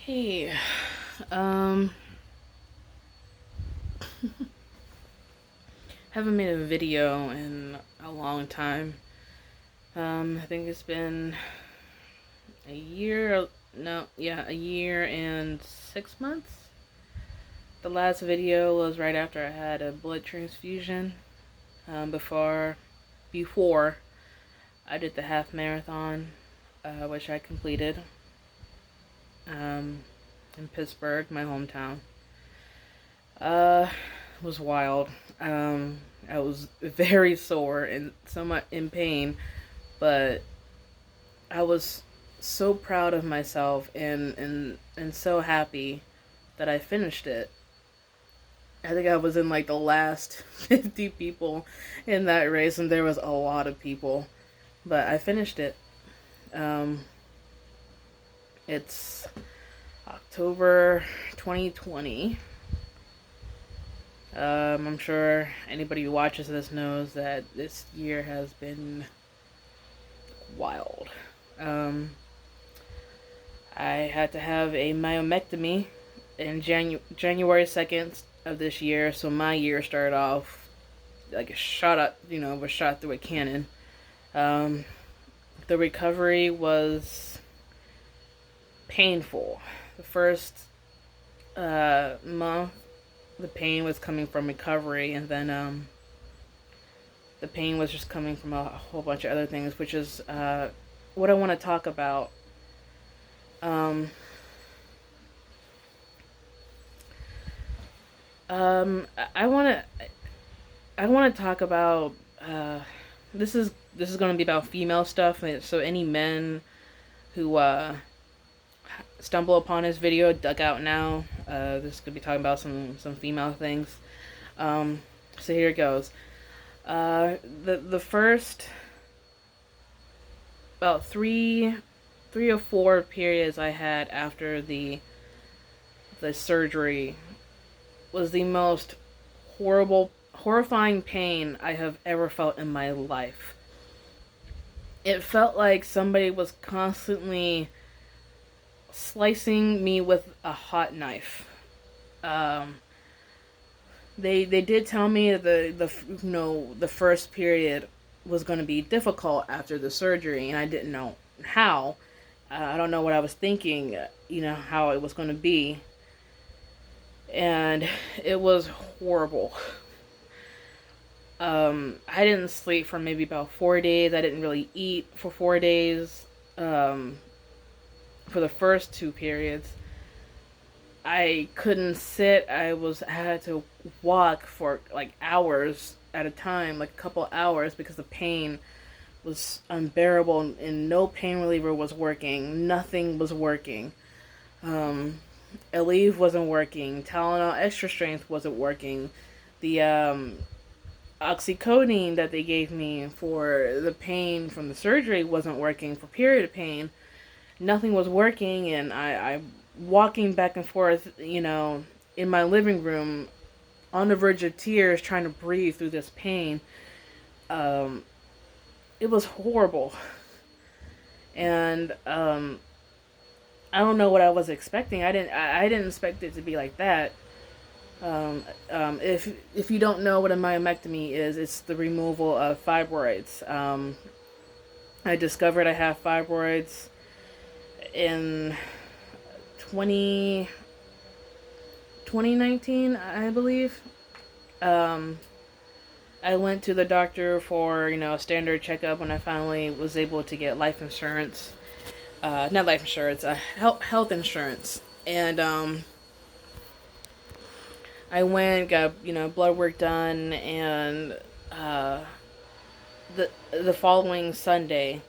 Hey, um, haven't made a video in a long time. I think it's been a year, no, yeah, a year and 6 months. The last video was right after I had a blood transfusion, before I did the half marathon, which I completed, um, in Pittsburgh, my hometown. It was wild. I was very sore and somewhat in pain, but I was so proud of myself and so happy that I finished it. I think I was in like the last 50 people in that race, and there was a lot of people, but I finished it. Um, it's October 2020. I'm sure anybody who watches this knows that this year has been wild. Um, I had to have a myomectomy in January 2nd of this year, so my year started off like a shot up, was shot through a cannon. Um, the recovery was painful. The first month, the pain was coming from recovery, and then the pain was just coming from a whole bunch of other things, which is what I want to talk about. Um, I want to talk about this is going to be about female stuff. So any men who stumble upon this video, duck out now. This could be talking about some female things. So here it goes. The first about three or four periods I had after the surgery was the most horrifying pain I have ever felt in my life. It felt like somebody was constantly slicing me with a hot knife. Um, they did tell me that the first period was going to be difficult after the surgery, and I didn't know how. I don't know what I was thinking. How it was going to be, and it was horrible. I didn't sleep for maybe about 4 days. I didn't really eat for 4 days. For the first two periods, I couldn't sit. I had to walk for like hours at a time, like a couple hours, because the pain was unbearable and no pain reliever was working. Nothing was working. Um, Aleve wasn't working. Tylenol extra strength wasn't working. The oxycodone that they gave me for the pain from the surgery wasn't working for period pain. Nothing was working, and I walking back and forth, in my living room on the verge of tears, trying to breathe through this pain. Um, it was horrible, and I don't know what I was expecting. I didn't expect it to be like that. If you don't know what a myomectomy is, it's the removal of fibroids. I discovered I have fibroids in 2019, I believe. Um, I went to the doctor for, a standard checkup when I finally was able to get life insurance. Not life insurance, health insurance. And I went, got, blood work done, and the following Sunday,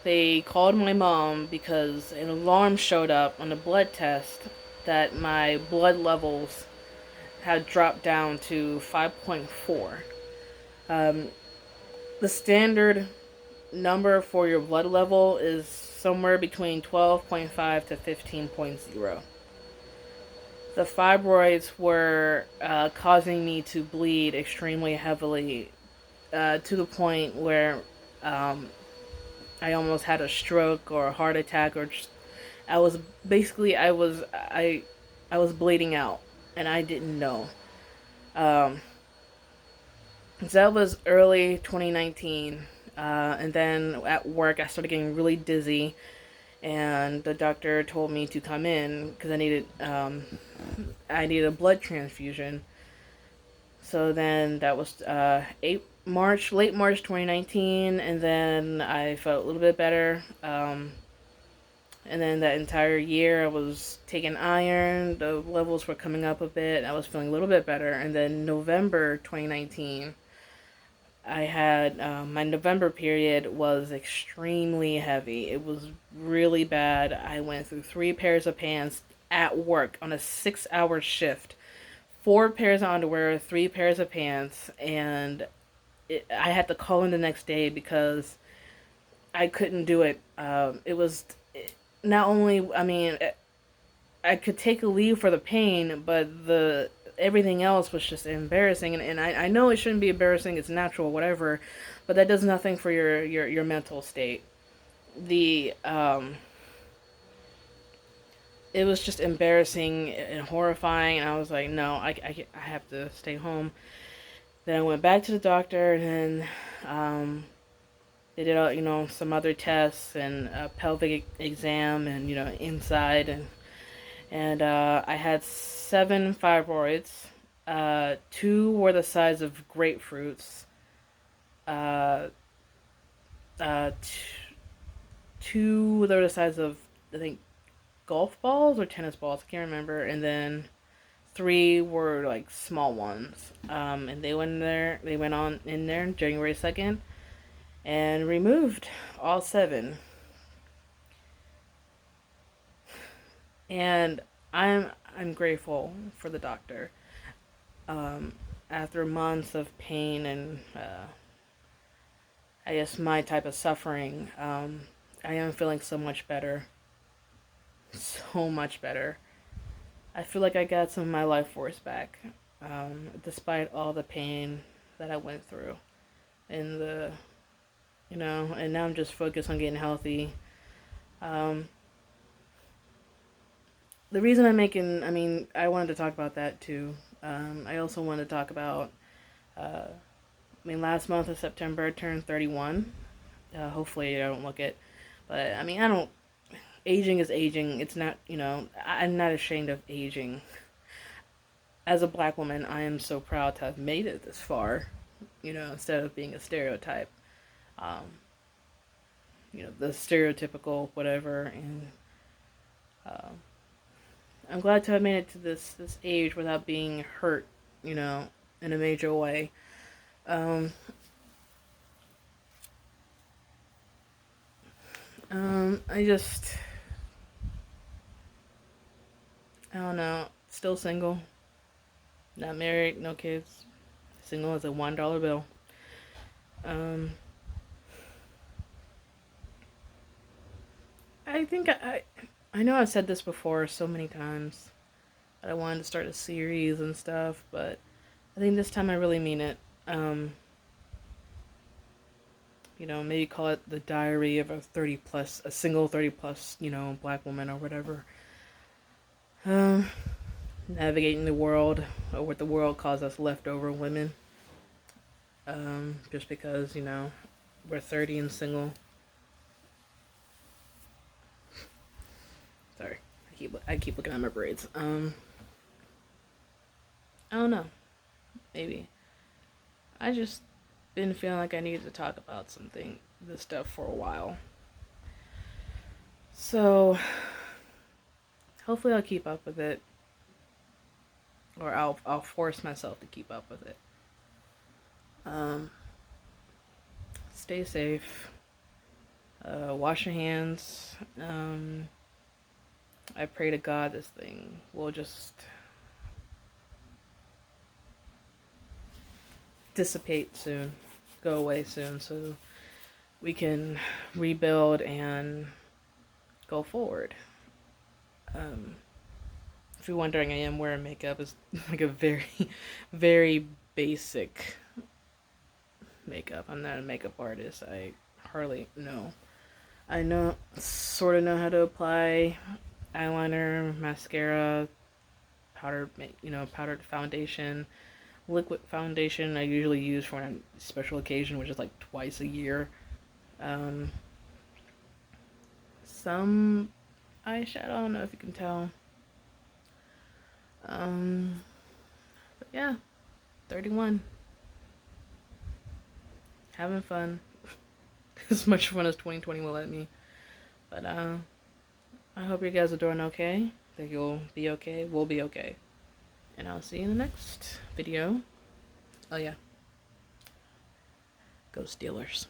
they called my mom because an alarm showed up on the blood test that my blood levels had dropped down to 5.4. Um, the standard number for your blood level is somewhere between 12.5 to 15.0. The fibroids were causing me to bleed extremely heavily, to the point where I almost had a stroke or a heart attack, or just I was basically I was bleeding out, and I didn't know. Um, so that was early 2019, and then at work I started getting really dizzy, and the doctor told me to come in because I needed a blood transfusion. So then that was late March 2019, and then I felt a little bit better. And then that entire year, I was taking iron. The levels were coming up a bit. I was feeling a little bit better. And then November 2019, I had my November period was extremely heavy. It was really bad. I went through 3 pairs of pants at work on a 6-hour shift, 4 pairs of underwear, 3 pairs of pants, and I had to call in the next day because I couldn't do it. It was not only, I mean, I could take a leave for the pain, but the everything else was just embarrassing. And I know it shouldn't be embarrassing, it's natural, whatever, but that does nothing for your mental state. The It was just embarrassing and horrifying, and I was like, no, I have to stay home. Then I went back to the doctor, and then they did some other tests and a pelvic exam, and inside, and I had 7 fibroids. 2 were the size of grapefruits. Uh, two were the size of, I think, golf balls or tennis balls. I can't remember. And then 3 were like small ones. And they went there. They went on in there January 2nd and removed all 7. And I'm grateful for the doctor. Um, After months of pain and I guess my type of suffering, I am feeling so much better. So much better. I feel like I got some of my life force back, despite all the pain that I went through. And and now I'm just focused on getting healthy. Um, the reason I mean, I wanted to talk about that too. I also wanted to talk about, last month of September I turned 31. Hopefully I don't look it, but I mean, I don't. Aging is aging. It's not, I'm not ashamed of aging. As a black woman, I am so proud to have made it this far, instead of being a stereotype. Um, the stereotypical whatever, and uh, I'm glad to have made it to this age without being hurt, in a major way. Um, I just, I don't know. Still single, not married, no kids. Single as a $1 bill. Um, I think I know I've said this before so many times that I wanted to start a series and stuff, but I think this time I really mean it. Um, maybe call it the diary of a single 30 plus, black woman or whatever. Um, Navigating the world, or what the world calls us leftover women. Just because, we're 30 and single. Sorry, I keep looking at my braids. I don't know. Maybe I just been feeling like I needed to talk about this stuff for a while. So hopefully I'll keep up with it, or I'll force myself to keep up with it. Um, Stay safe. Wash your hands. I pray to God this thing will just dissipate soon, go away soon, so we can rebuild and go forward. Um, if you're wondering, I am wearing makeup. It's like a very, very basic makeup. I'm not a makeup artist. I hardly know. I know, sort of know how to apply eyeliner, mascara, powder, powdered foundation, liquid foundation. I usually use for a special occasion, which is like twice a year. Um, some eyeshadow. I don't know if you can tell. But yeah, 31. Having fun. As much fun as 2020 will let me. But I hope you guys are doing okay. That you'll be okay. We'll be okay. And I'll see you in the next video. Oh yeah. Go Steelers.